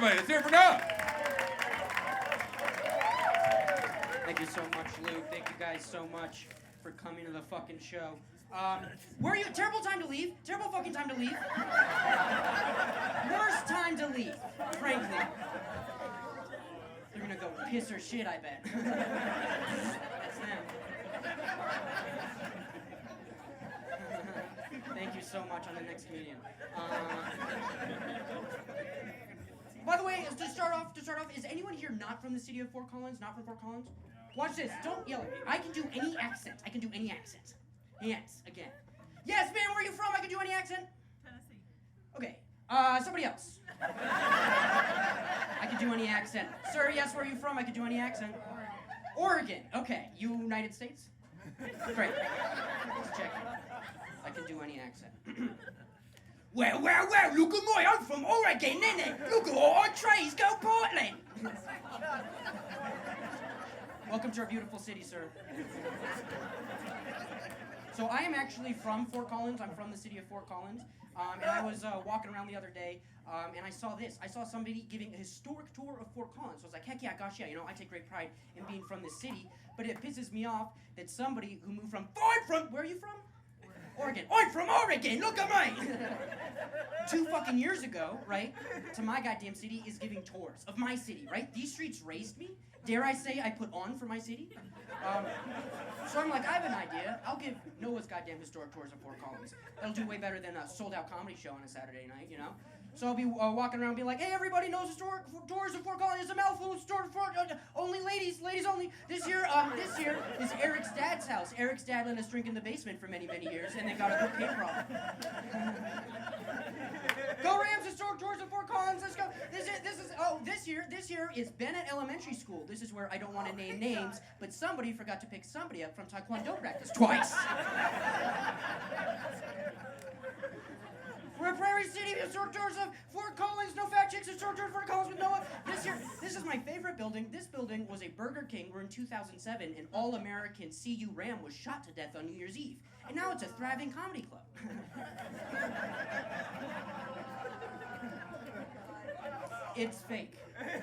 everybody. Let's hear it for Noah. Thank you so much, Luke. Thank you guys so much for coming to the fucking show. Where are you? Terrible time to leave. Terrible fucking time to leave. Worst time to leave, frankly. They're gonna go piss or shit, I bet. That's them. Thank you so much. On the next comedian. By the way, to start off, is anyone here not from the city of Fort Collins? Not from Fort Collins? Watch this. Don't yell at me. I can do any accent. Yes, again. Yes, man, where are you from? I can do any accent. Tennessee. Okay. Somebody else. I can do any accent. Sir, yes, where are you from? I can do any accent. Oregon. Okay. United States? Great. Just checking. I can do any accent. Well, look at me, I'm from Oregon, innit? Look at all our trays, go Portland! Welcome to our beautiful city, sir. So I am actually from Fort Collins. I'm from the city of Fort Collins. And I was walking around the other day, and I saw this. I saw somebody giving a historic tour of Fort Collins. So I was like, heck yeah, gosh yeah, you know, I take great pride in being from this city. But it pisses me off that somebody who moved where are you from? Oregon. I'm from Oregon, look at me! 2 fucking years ago, right, to my goddamn city is giving tours of my city, right? These streets raised me. Dare I say I put on for my city? So I'm like, I have an idea. I'll give Noah's goddamn historic tours of Fort Collins. That'll do way better than a sold-out comedy show on a Saturday night, you know? So I'll be walking around being like, hey, everybody knows historic tours of Fort Collins. It's a mouthful of historic only ladies only. This year is Eric's dad's house. Eric's dad let us drink in the basement for many, many years, and they got a cocaine problem. Go Rams! Historic tours of Fort Collins. Let's go. This year is Bennett Elementary School. This is where I don't want to name names, but somebody forgot to pick somebody up from Taekwondo practice twice. We're a Prairie City, historic tours of Fort Collins, no fat chicks, historic tours of Fort Collins with Noah. This is my favorite building. This building was a Burger King where in 2007 an all-American CU Ram was shot to death on New Year's Eve. And now it's a thriving comedy club. It's fake.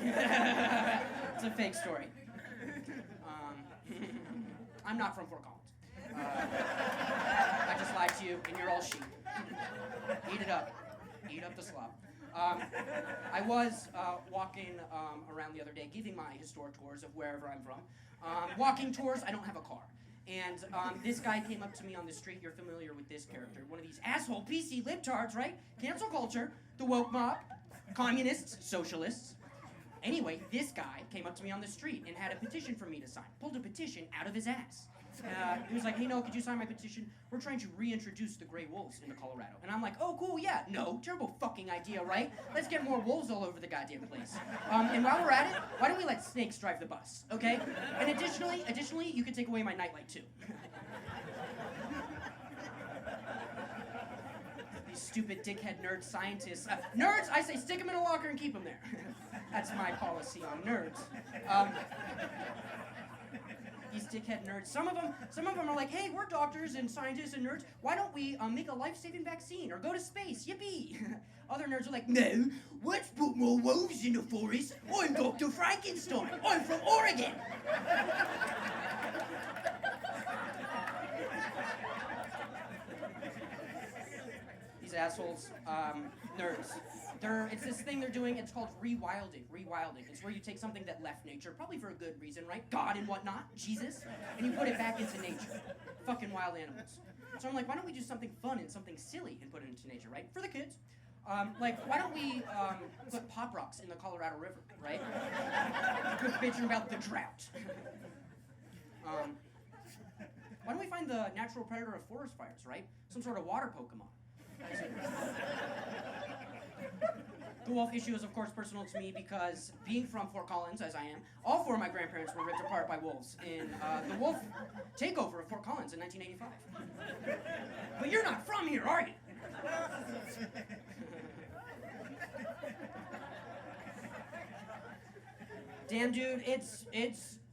It's a fake story. I'm not from Fort Collins. I just lied to you, and you're all sheep. Eat it up. Eat up the slop. I was walking around the other day, giving my historic tours of wherever I'm from. Walking tours, I don't have a car. And this guy came up to me on the street. You're familiar with this character. One of these asshole PC libtards, right? Cancel culture, the woke mob, communists, socialists. Anyway, this guy came up to me on the street and had a petition for me to sign. Pulled a petition out of his ass. He was like, hey, no, could you sign my petition? We're trying to reintroduce the gray wolves into Colorado. And I'm like, oh, cool, yeah. No, terrible fucking idea, right? Let's get more wolves all over the goddamn place. And while we're at it, why don't we let snakes drive the bus, okay? And additionally, you can take away my nightlight, too. These stupid dickhead nerd scientists. Nerds, I say stick them in a locker and keep them there. That's my policy on nerds. These dickhead nerds. Some of them are like, hey, we're doctors and scientists and nerds. Why don't we make a life-saving vaccine or go to space? Yippee! Other nerds are like, no, let's put more wolves in the forest. I'm Dr. Frankenstein. I'm from Oregon. These assholes, nerds. It's this thing they're doing, it's called rewilding. It's where you take something that left nature, probably for a good reason, right? God and whatnot, Jesus, and you put it back into nature. Fucking wild animals. So I'm like, why don't we do something fun and something silly and put it into nature, right? For the kids. Why don't we put pop rocks in the Colorado River, right? Quit bitching about the drought. Why don't we find the natural predator of forest fires, right? Some sort of water Pokemon. The wolf issue is, of course, personal to me because being from Fort Collins, as I am, all 4 of my grandparents were ripped apart by wolves in the wolf takeover of Fort Collins in 1985. But you're not from here, are you? Damn, dude, it's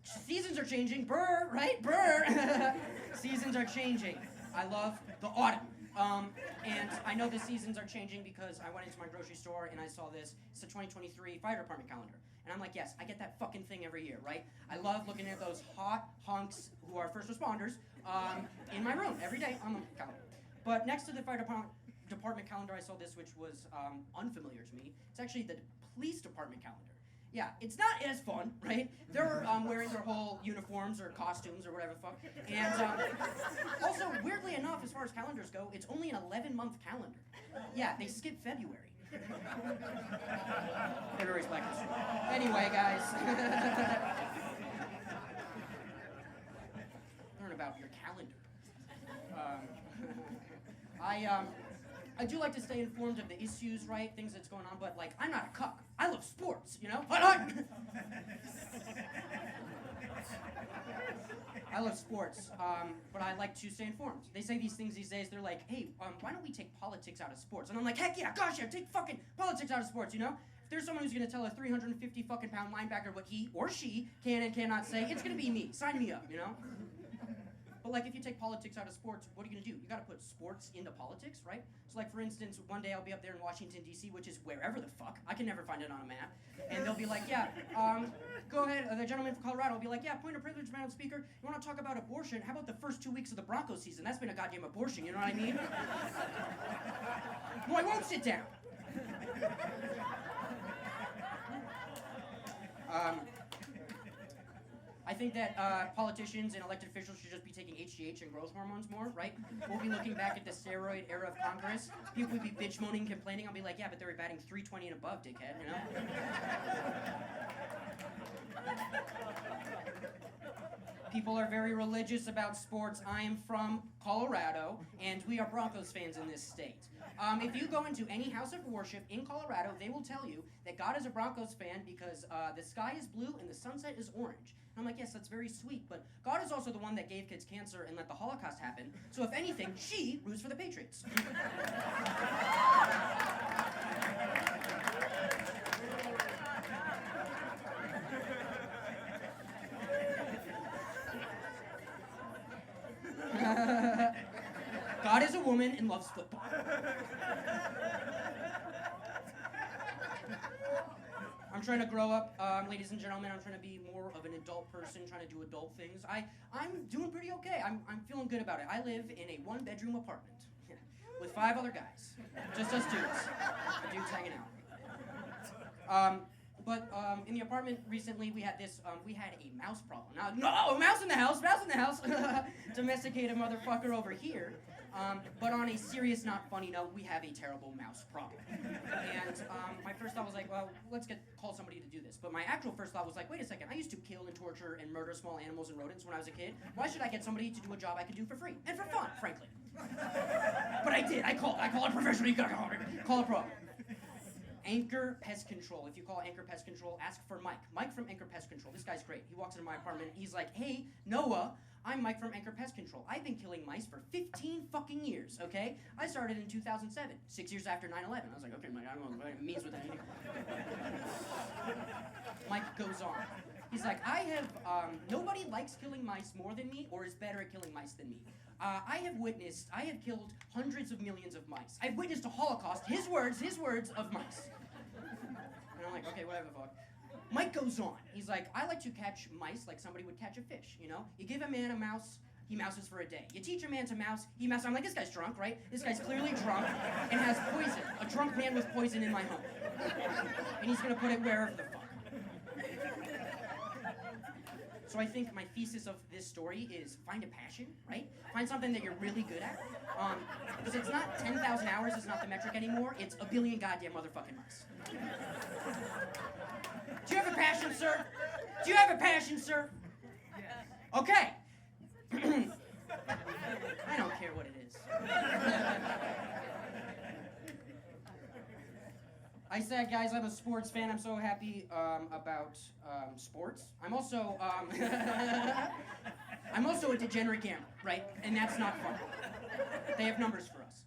seasons are changing. Brr, right? Brr. Seasons are changing. I love the autumn. And I know the seasons are changing because I went into my grocery store and I saw this. It's the 2023 fire department calendar. And I'm like, yes, I get that fucking thing every year, right? I love looking at those hot hunks who are first responders in my room every day on the calendar. But next to the fire department calendar, I saw this, which was unfamiliar to me. It's actually the police department calendar. Yeah, it's not as fun, right? They're wearing their whole uniforms or costumes or whatever the fuck. And also, weirdly enough, as far as calendars go, it's only an 11-month calendar. Yeah, they skip February. February's Black History. Anyway, guys. Learn about your calendar. I do like to stay informed of the issues, right? Things that's going on, but like, I'm not a cuck. I love sports, you know? I love sports, but I like to stay informed. They say these things these days, they're like, hey, why don't we take politics out of sports? And I'm like, heck yeah, gosh yeah, take fucking politics out of sports, you know? If there's someone who's gonna tell a 350 fucking pound linebacker what he or she can and cannot say, it's gonna be me. Sign me up, you know? But like, if you take politics out of sports, what are you gonna do? You gotta put sports into politics, right? So like, for instance, one day I'll be up there in Washington, D.C., which is wherever the fuck. I can never find it on a map. And they'll be like, yeah, go ahead, the gentleman from Colorado will be like, yeah, point of privilege, Madam Speaker. You wanna talk about abortion? How about the first 2 weeks of the Broncos season? That's been a goddamn abortion, you know what I mean? No, I won't sit down. I think that politicians and elected officials should just be taking HGH and growth hormones more, right? We'll be looking back at the steroid era of Congress. People would be bitch moaning, complaining. I'll be like, yeah, but they were batting .320 and above, dickhead, you know? People are very religious about sports. I am from Colorado, and we are Broncos fans in this state. If you go into any house of worship in Colorado, they will tell you that God is a Broncos fan because the sky is blue and the sunset is orange. And I'm like, yes, that's very sweet, but God is also the one that gave kids cancer and let the Holocaust happen, so if anything, she roots for the Patriots. God is a woman and loves football. I'm trying to grow up, ladies and gentlemen. I'm trying to be more of an adult person, trying to do adult things. I'm doing pretty okay. I'm feeling good about it. I live in a 1-bedroom apartment with 5 other guys. Just us dudes. The dudes hanging out. But in the apartment recently, we had a mouse problem. Now, no, mouse in the house. Domesticated motherfucker over here. But on a serious, not funny note, we have a terrible mouse problem. And my first thought was like, well, let's call somebody to do this. But my actual first thought was like, wait a second, I used to kill and torture and murder small animals and rodents when I was a kid. Why should I get somebody to do a job I could do for free? And for fun, frankly. But I did. I call it professional. You gotta call it pro. Anchor Pest Control. If you call Anchor Pest Control, ask for Mike. Mike from Anchor Pest Control. This guy's great. He walks into my apartment. He's like, hey, Noah, I'm Mike from Anchor Pest Control. I've been killing mice for 15 fucking years, okay? I started in 2007, 6 years after 9/11. I was like, okay, Mike, I don't know what it means with that. Mike goes on. He's like, nobody likes killing mice more than me or is better at killing mice than me. I have killed hundreds of millions of mice. I've witnessed a Holocaust, his words of mice. And I'm like, okay, whatever, fuck. Mike goes on. He's like, I like to catch mice like somebody would catch a fish, you know? You give a man a mouse, he mouses for a day. You teach a man to mouse, he mouses. I'm like, this guy's drunk, right? This guy's clearly drunk and has poison. A drunk man with poison in my home. And he's gonna put it wherever the fuck. So I think my thesis of this story is find a passion, right? Find something that you're really good at. Because it's not 10,000 hours is not the metric anymore. It's a billion goddamn motherfucking mice. Do you have a passion, sir? Do you have a passion, sir? Yes. Okay. I don't care what it is. I said, guys, I'm a sports fan. I'm so happy about sports. I'm also a degenerate gambler, right? And that's not fun. They have numbers for us.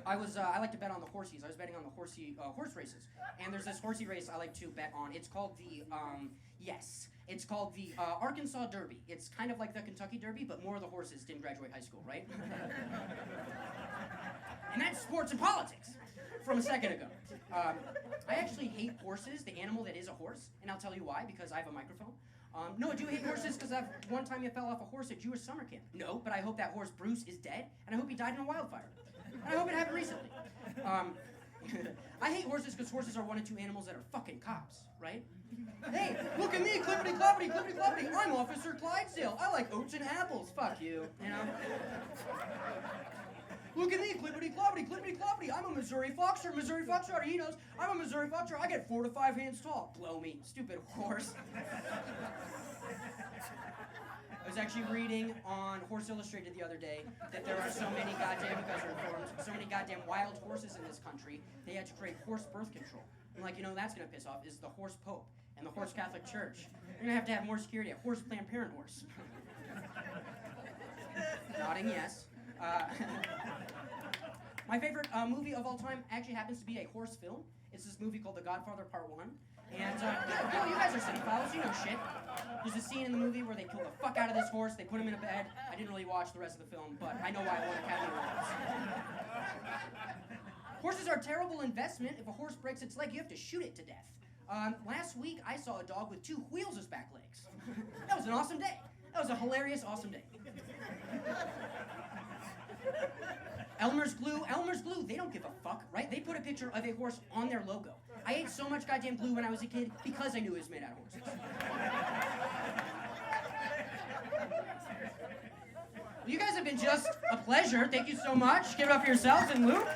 I like to bet on the horsies. I was betting on the horse races, and there's this horsey race I like to bet on. It's called it's called the Arkansas Derby. It's kind of like the Kentucky Derby, but more of the horses didn't graduate high school, right? And that's sports and politics from a second ago. I actually hate horses, the animal that is a horse, and I'll tell you why, because I have a microphone. No, I do hate horses because one time you fell off a horse at Jewish summer camp. No, but I hope that horse Bruce is dead, and I hope he died in a wildfire. And I hope it happened recently. I hate horses because horses are one of two animals that are fucking cops, right? Hey, look at me, clippity cloppity, clippity cloppity. I'm Officer Clydesdale. I like oats and apples. Fuck you, you know? Look at me, clippity cloppity, clippity cloppity. I'm a Missouri Foxer. Missouri Foxer, he knows. I'm a Missouri Foxer. I get 4 to 5 hands tall. Blow me, stupid horse. I was actually reading on Horse Illustrated the other day that there are so many goddamn, because they're informed, so many goddamn wild horses in this country, they had to create horse birth control. I'm like, you know, that's gonna piss off is the horse pope and the horse Catholic Church. They're gonna have to have more security at horse Planned Parenthood horse. Nodding yes. My favorite movie of all time actually happens to be a horse film. It's this movie called The Godfather Part 1. And, you guys are cinephiles, you know shit. There's a scene in the movie where they kill the fuck out of this horse, they put him in a bed. I didn't really watch the rest of the film, but I know why I won Academy Awards. Horses are a terrible investment. If a horse breaks its leg, you have to shoot it to death. Last week, I saw a dog with 2 wheels as back legs. That was an awesome day. That was a hilarious, awesome day. Elmer's Glue, they don't give a fuck, right? They put a picture of a horse on their logo. I ate so much goddamn glue when I was a kid because I knew it was made out of horses. Well, you guys have been just a pleasure. Thank you so much. Give it up for yourselves and Luke.